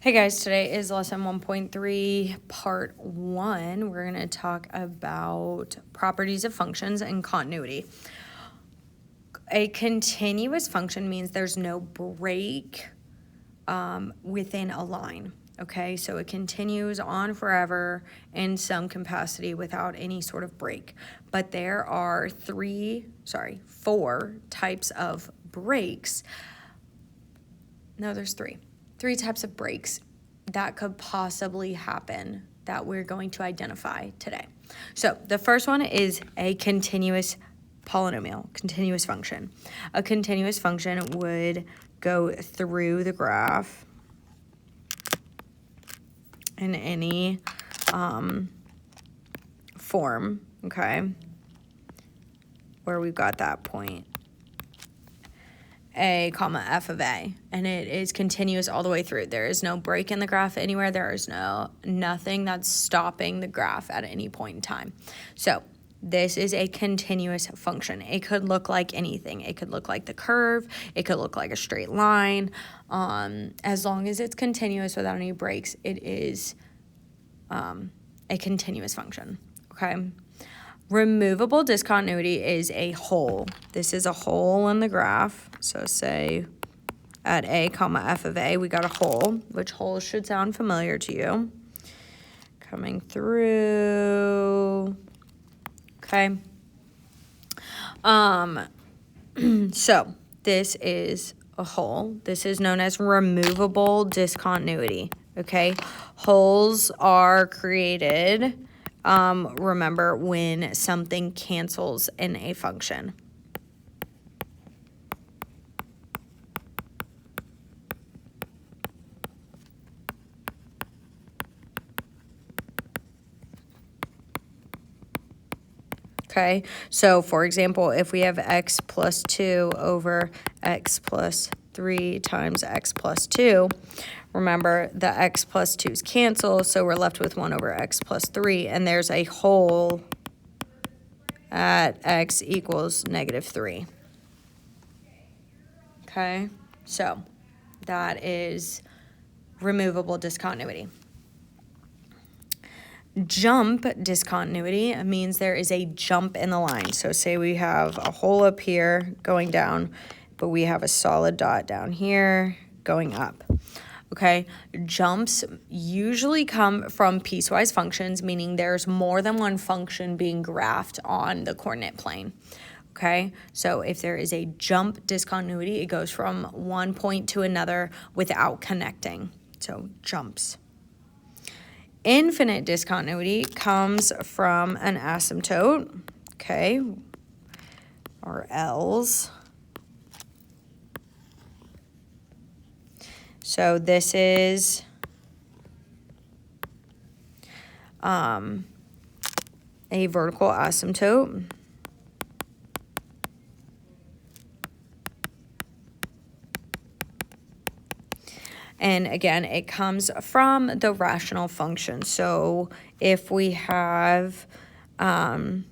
Hey guys, today is lesson 1.3, part 1. We're going to talk about properties of functions and continuity. A continuous function means there's no break within a line, okay? So it continues on forever in some capacity without any sort of break. But there are four types of breaks. No, there's three types of breaks that could possibly happen that we're going to identify today. So the first one is a continuous polynomial, continuous function. A continuous function would go through the graph in any form, okay, where we've got that point a comma f of a, and it is continuous all the way through. There is no break in the graph anywhere. There is nothing that's stopping the graph at any point in time. So this is a continuous function. It could look like anything. It could look like the curve. It could look like a straight line. As long as it's continuous without any breaks, it is a continuous function, okay? Removable discontinuity is a hole. This is a hole in the graph. So say at a comma f of a, we got a hole, which holes should sound familiar to you. Coming through, okay. So this is a hole. This is known as removable discontinuity, okay? Holes are created remember, when something cancels in a function. Okay, so for example, if we have x plus 2 over x plus 3 times x plus 2, remember the x plus 2's cancel, so we're left with 1 over x plus 3, and there's a hole at x equals negative 3. Okay, so that is removable discontinuity. Jump discontinuity means there is a jump in the line. So say we have a hole up here going down, but we have a solid dot down here going up. Okay, jumps usually come from piecewise functions, meaning there's more than one function being graphed on the coordinate plane. Okay, so if there is a jump discontinuity, it goes from one point to another without connecting. So jumps. Infinite discontinuity comes from an asymptote, okay, or L's. So this is a vertical asymptote. And again, it comes from the rational function. So if we have 1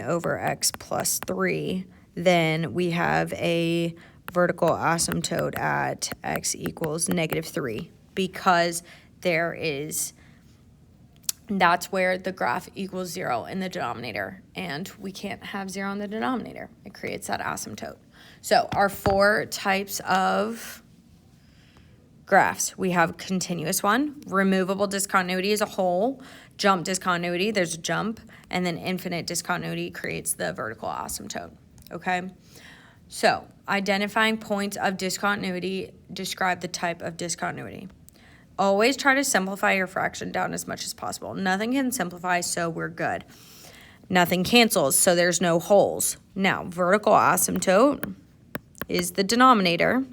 over x plus 3, then we have a vertical asymptote at x equals negative 3, because that's where the graph equals 0 in the denominator, and we can't have 0 in the denominator. It creates that asymptote. So our four types of graphs. We have continuous one, removable discontinuity is a hole, jump discontinuity, there's a jump, and then infinite discontinuity creates the vertical asymptote, okay? So identifying points of discontinuity, describe the type of discontinuity. Always try to simplify your fraction down as much as possible. Nothing can simplify, so we're good. Nothing cancels, so there's no holes. Now, vertical asymptote is the denominator.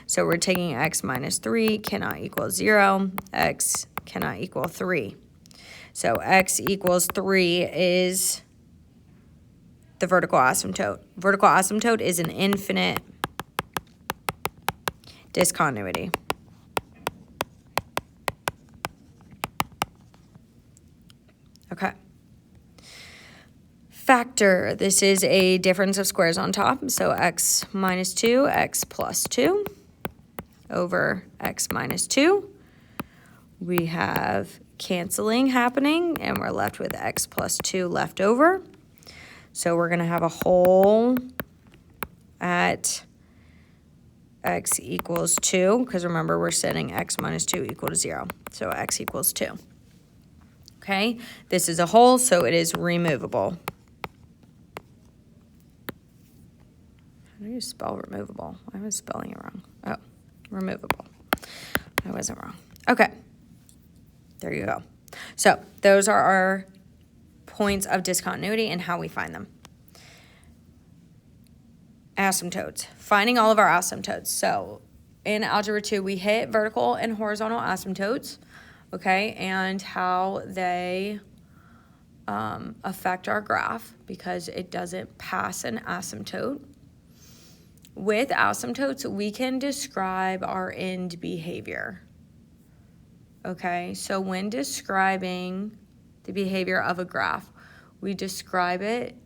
So we're taking x minus 3 cannot equal 0, x cannot equal 3. So x equals 3 is the vertical asymptote. Vertical asymptote is an infinite discontinuity. Okay. Factor, this is a difference of squares on top. So x minus 2, x plus 2 over x minus 2. we have canceling happening, and we're left with x plus 2 left over. So we're going to have a hole at x equals 2, because remember we're setting x minus 2 equal to 0. So x equals 2. Okay, this is a hole, so it is removable. How do you spell removable? I was spelling it wrong. Oh, removable. I wasn't wrong. Okay, there you go. So those are our points of discontinuity and how we find them. Asymptotes. Finding all of our asymptotes. So in Algebra 2, we hit vertical and horizontal asymptotes, okay, and how they affect our graph because it doesn't pass an asymptote. With asymptotes, we can describe our end behavior. Okay, so when describing the behavior of a graph, we describe it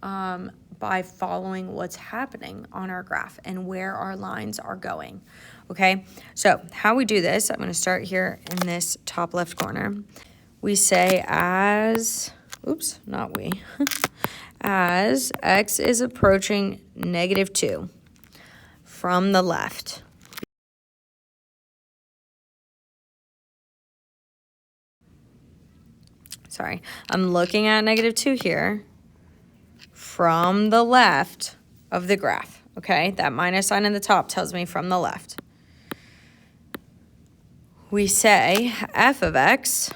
by following what's happening on our graph and where our lines are going. Okay, so how we do this, I'm going to start here in this top left corner. We say as, oops, not we, as x is approaching -2 from the left. Sorry, I'm looking at -2 here from the left of the graph, okay? That minus sign in the top tells me from the left. We say f of x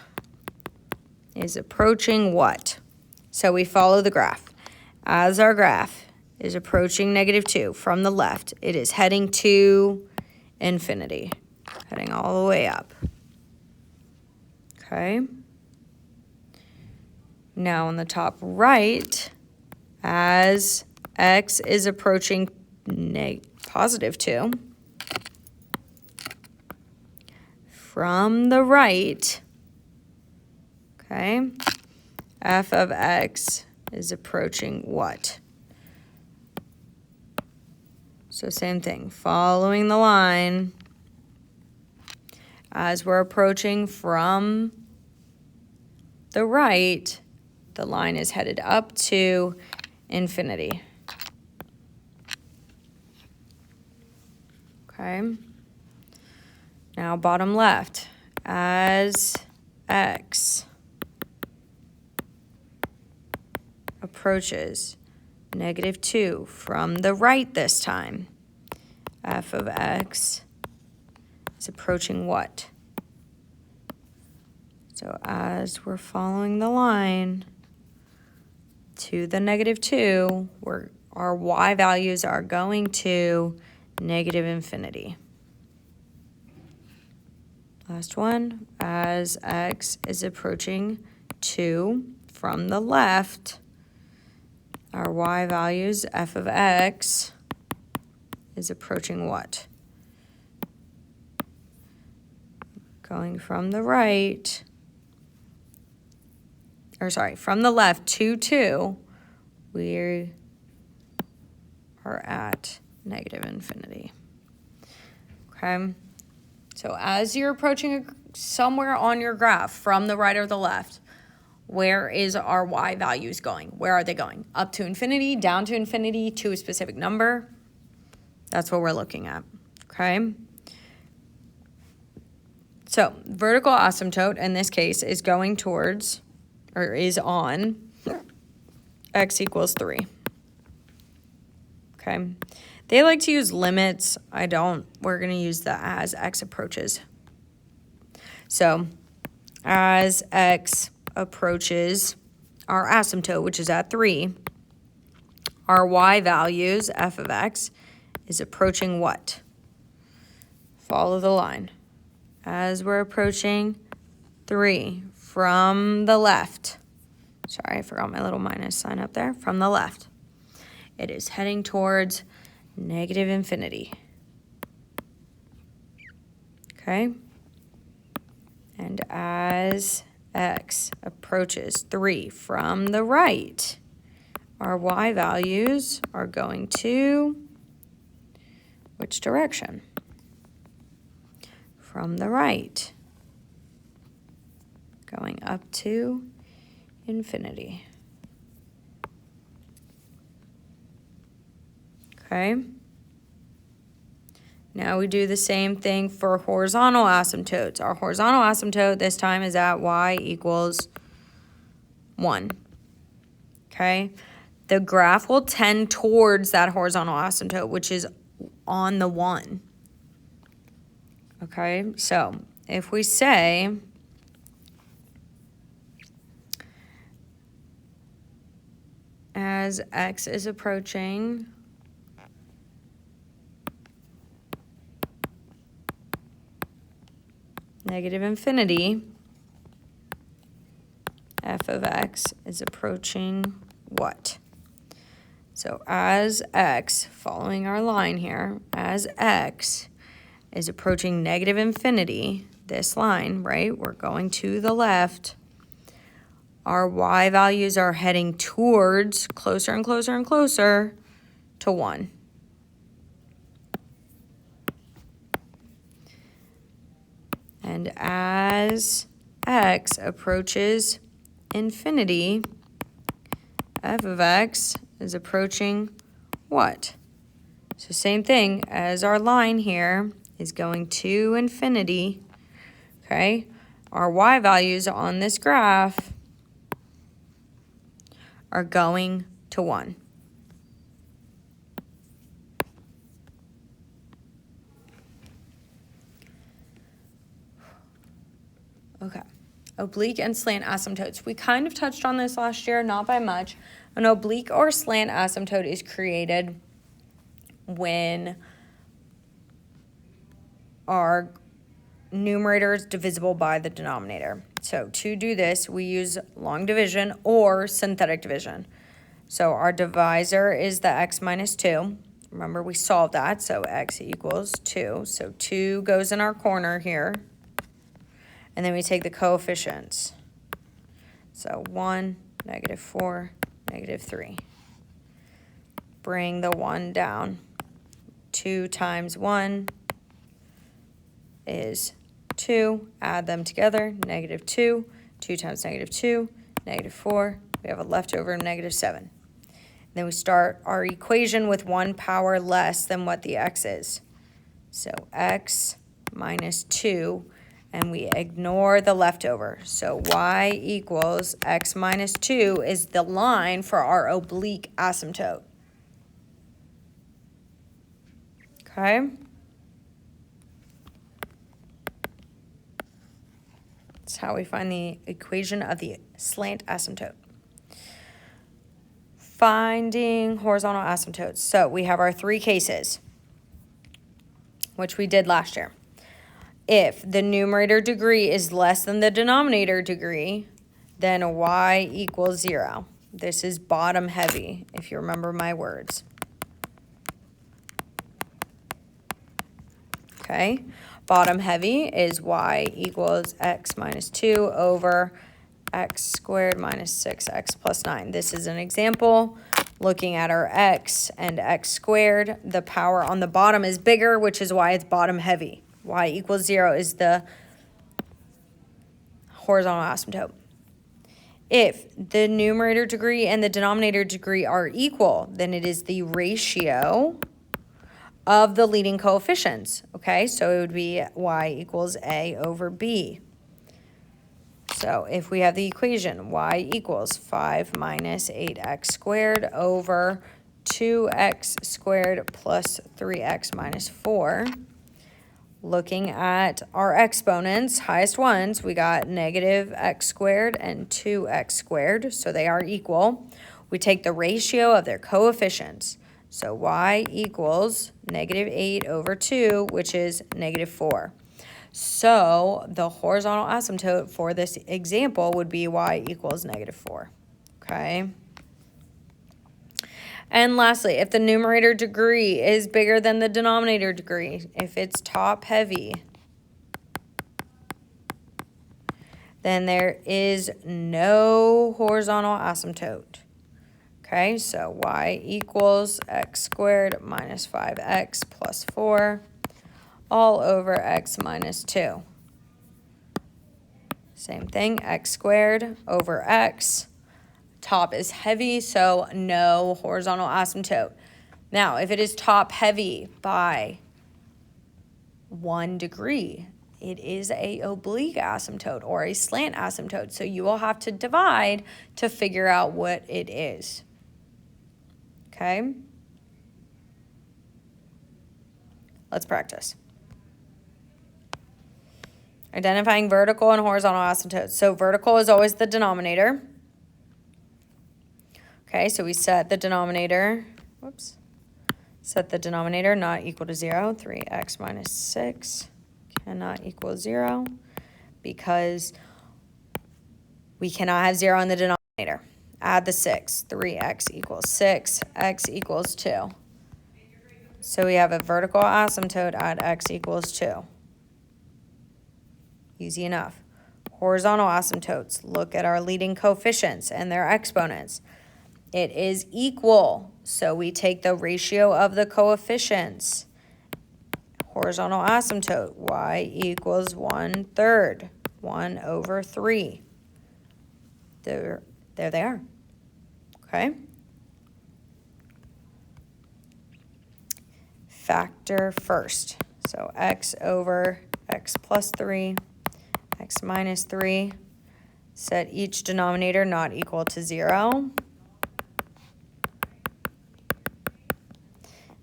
is approaching what? So we follow the graph. As our graph is approaching -2 from the left, it is heading to infinity, heading all the way up, okay? Now on the top right, as x is approaching +2, from the right, okay, f of x is approaching what? So same thing, following the line, as we're approaching from the right, the line is headed up to infinity. Okay. Now bottom left, as x approaches -2 from the right this time, f of x is approaching what? So as we're following the line to the -2, our y values are going to -infinity. Last one, as x is approaching 2 from the left, our y values, f of x, is approaching what? Going from the right, or sorry, from the left to 2, we are at -infinity. Okay? So as you're approaching somewhere on your graph from the right or the left, where is our y values going? Where are they going? Up to infinity, down to infinity, to a specific number? That's what we're looking at. Okay? So vertical asymptote in this case is going towards, or is on, x equals 3. Okay. They like to use limits. I don't. We're going to use the as x approaches. So as x approaches our asymptote, which is at 3, our y values, f of x, is approaching what? Follow the line. As we're approaching 3 from the left. Sorry, I forgot my little minus sign up there. From the left. It is heading towards -infinity. Okay? And as x approaches 3 from the right, our y values are going to which direction? From the right. up to infinity. Okay. Now we do the same thing for horizontal asymptotes. Our horizontal asymptote this time is at y equals 1. Okay. The graph will tend towards that horizontal asymptote, which is on the 1. Okay, so if we say as x is approaching negative infinity, f of x is approaching what? So as x, following our line here, as x is approaching negative infinity, this line, right, we're going to the left, our y values are heading towards closer and closer and closer to 1. And as x approaches infinity, f of x is approaching what? So same thing as our line here is going to infinity, okay? Our y values on this graph are going to 1. Okay, oblique and slant asymptotes. We kind of touched on this last year, not by much. An oblique or slant asymptote is created when our numerator is divisible by the denominator. So to do this, we use long division or synthetic division. So our divisor is the x minus 2. Remember, we solved that, so x equals 2. So 2 goes in our corner here. And then we take the coefficients. So 1, negative 4, negative 3. Bring the 1 down. 2 times 1 is 2. Add them together, negative 2. 2 times negative 2, negative 4. We have a leftover of negative 7. Then we start our equation with 1 power less than what the x is. So x minus 2, and we ignore the leftover. So y equals x minus 2 is the line for our oblique asymptote. Okay? That's how we find the equation of the slant asymptote. Finding horizontal asymptotes. So we have our 3 cases, which we did last year. If the numerator degree is less than the denominator degree, then y equals 0. This is bottom heavy, if you remember my words. Okay, bottom heavy is y equals x minus 2 over x squared minus 6x plus 9. This is an example looking at our x and x squared. The power on the bottom is bigger, which is why it's bottom heavy. Y equals 0 is the horizontal asymptote. If the numerator degree and the denominator degree are equal, then it is the ratio of the leading coefficients. Okay, so it would be y equals a over b. So if we have the equation y equals 5 minus 8x squared over 2x squared plus 3x minus 4, looking at our exponents, highest ones, we got negative x squared and 2x squared, so they are equal. We take the ratio of their coefficients. So y equals negative 8 over 2, which is negative 4. So the horizontal asymptote for this example would be y equals negative 4. Okay. And lastly, if the numerator degree is bigger than the denominator degree, if it's top heavy, then there is no horizontal asymptote. Okay, so y equals x squared minus 5x plus 4 all over x minus 2. Same thing, x squared over x. Top is heavy, so no horizontal asymptote. Now, if it is top heavy by 1 degree, it is a oblique asymptote or a slant asymptote. So you will have to divide to figure out what it is. Okay? Let's practice. Identifying vertical and horizontal asymptotes. So vertical is always the denominator. Okay, so we set the denominator, set the denominator not equal to 0. 3x minus 6 cannot equal 0 because we cannot have 0 in the denominator. Add the 6. 3x equals 6. X equals 2. So we have a vertical asymptote at x equals 2. Easy enough. Horizontal asymptotes. Look at our leading coefficients and their exponents. It is equal, so we take the ratio of the coefficients. Horizontal asymptote, y equals 1/3, 1 over 3. There they are, okay? Factor first, so x over x plus 3, x minus 3. Set each denominator not equal to 0.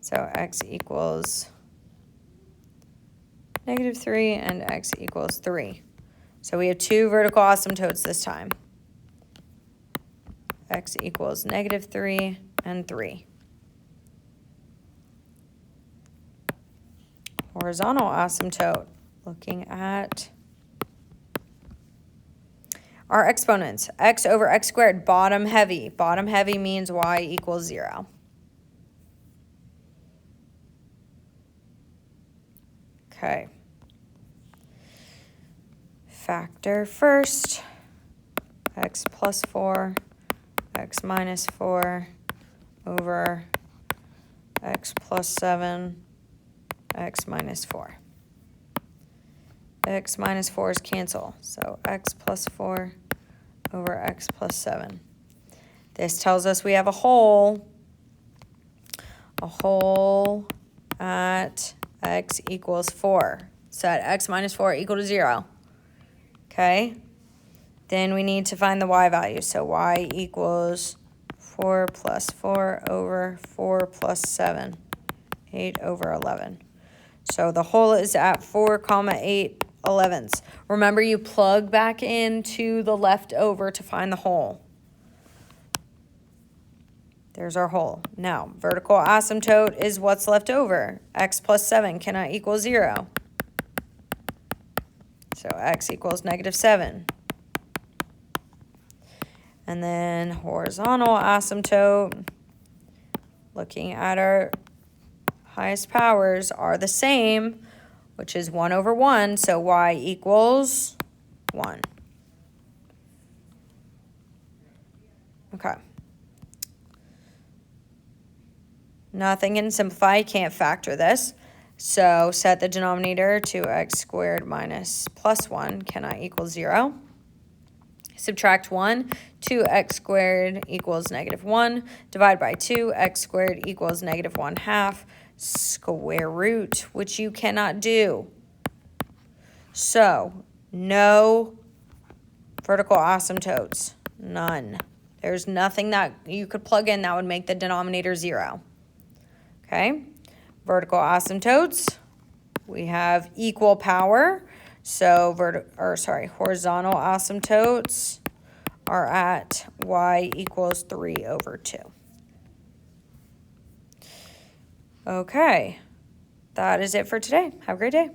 So x equals -3 and x equals 3. So we have two vertical asymptotes this time. X equals -3 and 3. Horizontal asymptote, looking at our exponents. X over x squared, bottom heavy. Bottom heavy means y equals 0. Okay. Factor first, x plus 4, x minus 4 over x plus 7, x minus 4. X minus 4's cancel, so x plus 4 over x plus 7. This tells us we have a hole at x equals 4. Set x minus 4 equal to 0. Okay? Then we need to find the y value. So y equals 4 plus 4 over 4 plus 7. 8 over 11. So the hole is at 4, 8 11ths. Remember, you plug back into the leftover to find the hole. There's our hole. Now, vertical asymptote is what's left over. X plus 7 cannot equal 0. So x equals -7. And then horizontal asymptote, looking at our highest powers, are the same, which is 1 over 1. So y equals 1. Okay. Nothing can simplify, you can't factor this. So set the denominator to x squared minus plus 1 cannot equal 0. Subtract 1, 2x squared equals -1. Divide by 2, x squared equals -1/2. Square root, which you cannot do. So no vertical asymptotes, none. There's nothing that you could plug in that would make the denominator 0. Okay, vertical asymptotes, we have equal power. So horizontal asymptotes are at y equals 3 over 2. Okay, that is it for today. Have a great day.